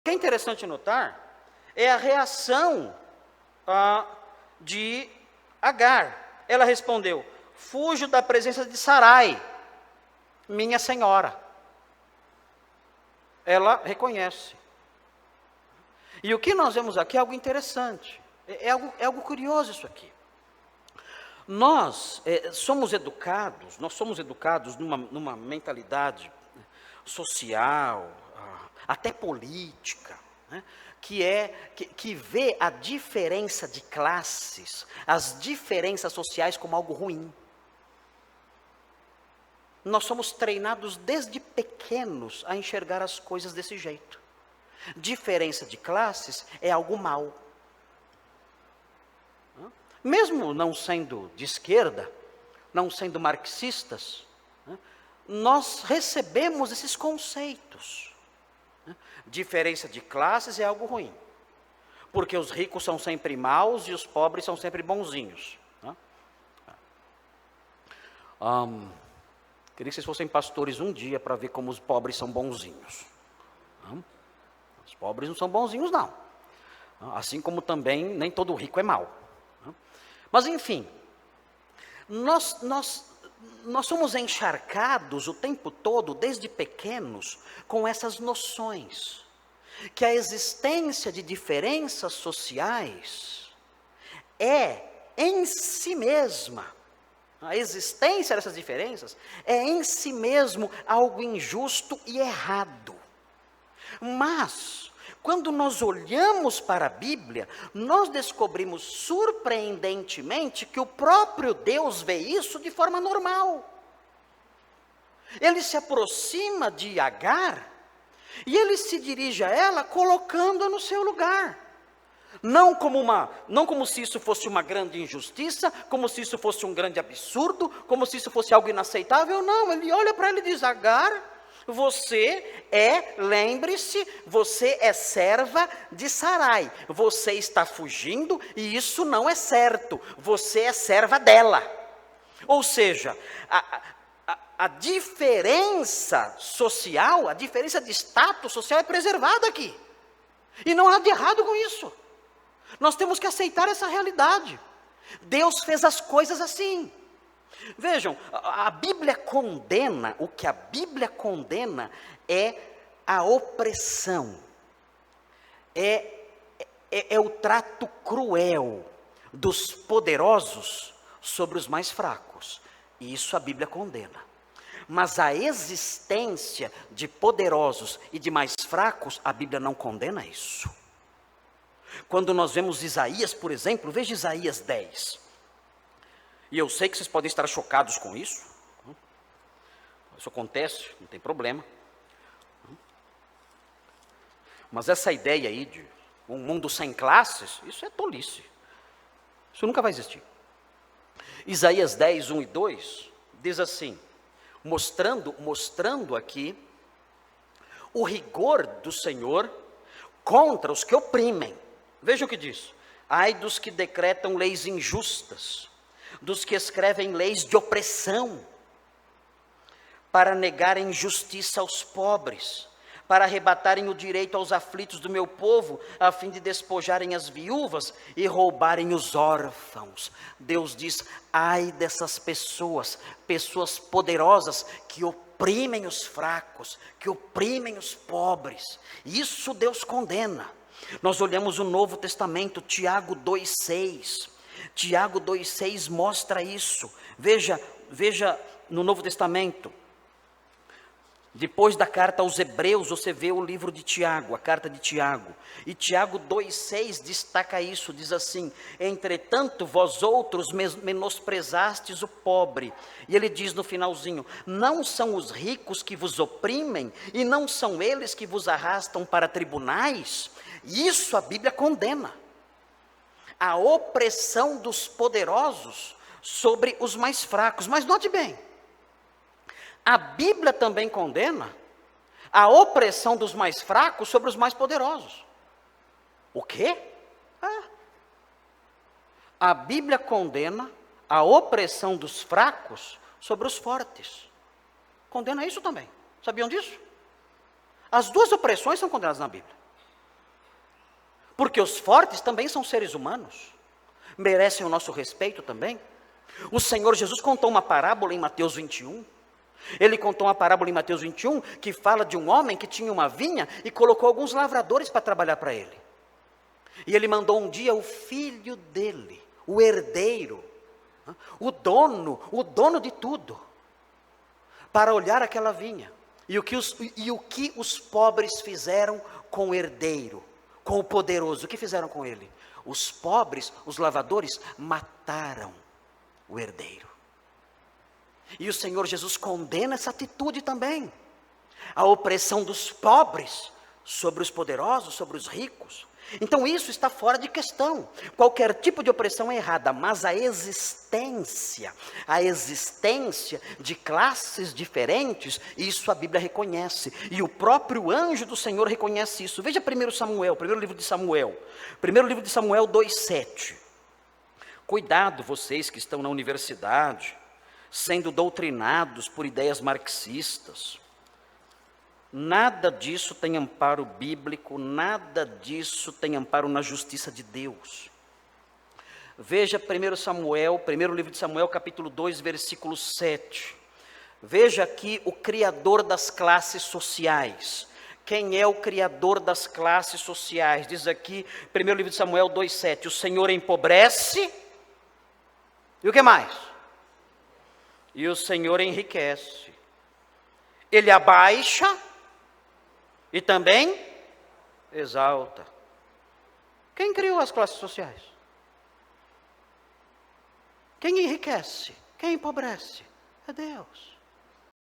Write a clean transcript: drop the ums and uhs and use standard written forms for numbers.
que é interessante notar é a reação de Agar. Ela respondeu: fujo da presença de Sarai, minha senhora. Ela reconhece. E o que nós vemos aqui é algo interessante, é algo curioso isso aqui. Nós somos educados numa mentalidade social, até política, né, que vê a diferença de classes, as diferenças sociais como algo ruim. Nós somos treinados desde pequenos a enxergar as coisas desse jeito. Diferença de classes é algo mau. Mesmo não sendo de esquerda, não sendo marxistas, nós recebemos esses conceitos. Diferença de classes é algo ruim, porque os ricos são sempre maus e os pobres são sempre bonzinhos. Queria que vocês fossem pastores um dia para ver como os pobres são bonzinhos. Os pobres não são bonzinhos, não. Assim como também nem todo rico é mau. Mas enfim, nós somos encharcados o tempo todo, desde pequenos, com essas noções, que a existência de diferenças sociais é em si mesma, a existência dessas diferenças é em si mesmo algo injusto e errado. Mas, quando nós olhamos para a Bíblia, nós descobrimos surpreendentemente que o próprio Deus vê isso de forma normal. Ele se aproxima de Agar e ele se dirige a ela colocando-a no seu lugar. Não como se isso fosse uma grande injustiça, como se isso fosse um grande absurdo, como se isso fosse algo inaceitável. Não, ele olha para ela e diz: Agar, lembre-se, você é serva de Sarai. Você está fugindo e isso não é certo. Você é serva dela. Ou seja, a diferença social, a diferença de status social é preservada aqui. E não há de errado com isso. Nós temos que aceitar essa realidade. Deus fez as coisas assim. Vejam, a Bíblia condena, o que a Bíblia condena é a opressão, é o trato cruel dos poderosos sobre os mais fracos. E isso a Bíblia condena. Mas a existência de poderosos e de mais fracos, a Bíblia não condena isso. Quando nós vemos Isaías, por exemplo, veja Isaías 10. E eu sei que vocês podem estar chocados com isso. Isso acontece, não tem problema. Mas essa ideia aí de um mundo sem classes, isso é tolice. Isso nunca vai existir. Isaías 10, 1 e 2, diz assim, mostrando aqui o rigor do Senhor contra os que oprimem. Veja o que diz: ai dos que decretam leis injustas, dos que escrevem leis de opressão, para negarem justiça aos pobres, para arrebatarem o direito aos aflitos do meu povo, a fim de despojarem as viúvas e roubarem os órfãos. Deus diz: ai dessas pessoas poderosas que oprimem os fracos, que oprimem os pobres. Isso Deus condena. Nós olhamos o Novo Testamento, Tiago 2,6. Tiago 2,6 mostra isso. Veja no Novo Testamento. Depois da carta aos Hebreus, você vê o livro de Tiago, a carta de Tiago. E Tiago 2,6 destaca isso, diz assim: entretanto, vós outros menosprezastes o pobre. E ele diz no finalzinho: não são os ricos que vos oprimem, e não são eles que vos arrastam para tribunais? Isso a Bíblia condena. A opressão dos poderosos sobre os mais fracos. Mas note bem, a Bíblia também condena a opressão dos mais fracos sobre os mais poderosos. O quê? A Bíblia condena a opressão dos fracos sobre os fortes. Condena isso também. Sabiam disso? As duas opressões são condenadas na Bíblia. Porque os fortes também são seres humanos, merecem o nosso respeito também. O Senhor Jesus contou uma parábola em Mateus 21. Ele contou uma parábola em Mateus 21 que fala de um homem que tinha uma vinha e colocou alguns lavradores para trabalhar para ele. E ele mandou um dia o filho dele, o herdeiro, o dono de tudo, para olhar aquela vinha. E o que os pobres fizeram com o herdeiro, com o poderoso? O que fizeram com ele? Os pobres, os lavradores, mataram o herdeiro. E o Senhor Jesus condena essa atitude também. A opressão dos pobres sobre os poderosos, sobre os ricos. Então isso está fora de questão. Qualquer tipo de opressão é errada, mas a existência de classes diferentes, isso a Bíblia reconhece. E o próprio anjo do Senhor reconhece isso. Veja 1 Samuel, primeiro livro de Samuel 2:7. Cuidado vocês que estão na universidade, sendo doutrinados por ideias marxistas. Nada disso tem amparo bíblico, nada disso tem amparo na justiça de Deus. Veja 1 Samuel, primeiro livro de Samuel, capítulo 2, versículo 7. Veja aqui o criador das classes sociais. Quem é o criador das classes sociais? Diz aqui, primeiro livro de Samuel 2:7, o Senhor empobrece, e o que mais? E o Senhor enriquece. Ele abaixa e também exalta. Quem criou as classes sociais? Quem enriquece? Quem empobrece? É Deus.